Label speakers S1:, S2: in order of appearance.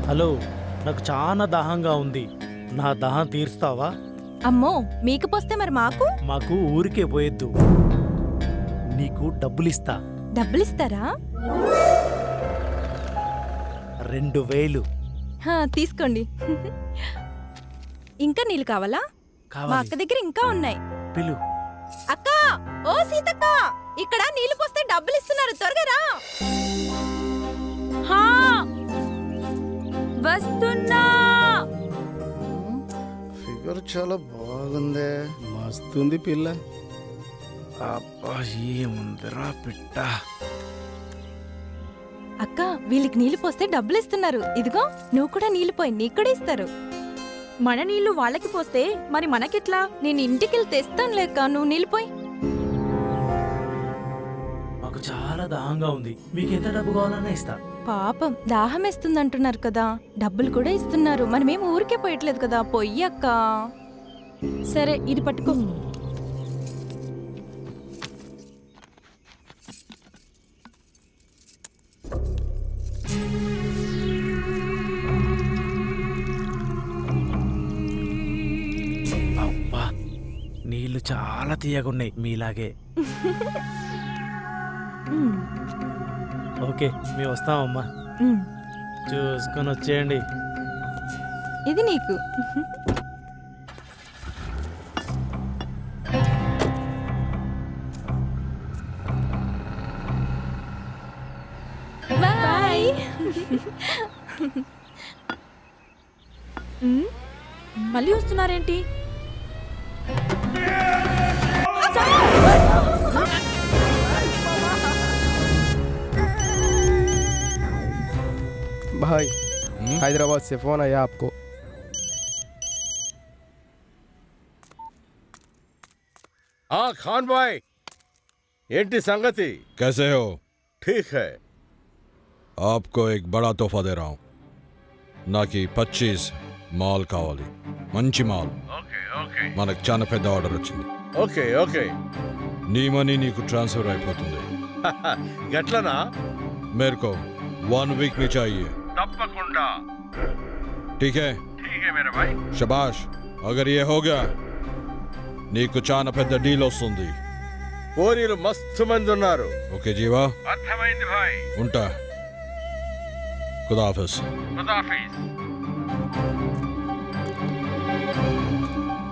S1: Hello, నాకు చాలా దాహంగా ఉంది. నా దాహం తీరుస్తావా?
S2: అమ్మో మీకు పోస్తే మరి మాకు
S1: మాకు ఊరికే పోయొద్దు. నీకు డబ్బులిస్తా.
S2: డబ్బులిస్తారా?
S1: 2000
S2: తీసుకోండి. ఇంకా నీళ్ళు కావాలా? మా
S1: కావాలి.
S2: అక్క దగ్గర ఇంకా ఉన్నాయి.
S1: పిలు.
S2: అక్క, ఓ సీతక్క, ఇక్కడ నీళ్లు పోస్తే డబ్బులు ఇస్తున్నారు, త్వరగా రా. హా, వస్తున్నా.
S3: ఫిగర్ చాలా బాగుందే. మస్తుంది పిల్ల.
S1: అబ్బా, ఏముందిరా పిట్ట.
S2: అక్క, వీళ్ళకి నీళ్లు పోస్తే డబ్బులు ఇస్తున్నారు. ఇదిగో నువ్వు కూడా నీళ్లు పోయి, నీకు కూడా ఇస్తారు.
S4: మన నీళ్లు వాళ్ళకి పోస్తే మరి మనకెట్లా?
S2: నేను ఇంటికెళ్ళి తెస్తాను లేక, నువ్వు నీళ్లు పోయి.
S1: మాకు చాలా దాహంగా ఉంది. మీకు ఎంత డబ్బు కావాలన్నా ఇస్తా.
S2: పాపం దాహం వేస్తుంది అంటున్నారు కదా, డబ్బులు కూడా ఇస్తున్నారు. మరి మేము ఊరికే పోయట్లేదు కదా, పొయ్యి అక్క.
S4: సరే, ఇది పట్టుకో.
S1: అబ్బా, నీళ్లు చాలా తీయగున్నాయి మీలాగే. ఓకే, మేము వస్తామమ్మా. చూసుకొని వచ్చేయండి.
S2: ఇది నీకు. బాయ్.
S4: మళ్ళీ వస్తున్నారేంటి?
S5: भाई हैदराबाद से फोन आया आपको।
S6: हाँ खान भाई, एंटी संगति
S7: कैसे हो?
S6: ठीक है।
S7: आपको एक बड़ा तोहफा दे रहा हूँ. నాకి 25 మాల్ కావాలి. మంచి మాల్.
S6: ఓకే ఓకే
S7: మనకు చాలా పెద్ద ఆర్డర్ వచ్చింది.
S6: ఓకే ఓకే
S7: నీ మనీ నీకు ట్రాన్స్ఫర్ అయిపోతుంది.
S6: గట్లనా?
S7: मेरे को 1 वीक में चाहिए.
S6: తప్పకుండా.
S7: ठीक है?
S6: ठीक है मेरे भाई.
S7: शबाश. अगर ये हो गया నీకు చాలా పెద్ద డీల్ వస్తుంది.
S6: కోరీలు మస్తు మంది ఉన్నారు.
S7: ఓకే జీవా,
S6: అర్థమైంది భాయ్.
S7: ఉంటా. ఖుదాఫిజ్.
S6: ఖుదాఫీజ్.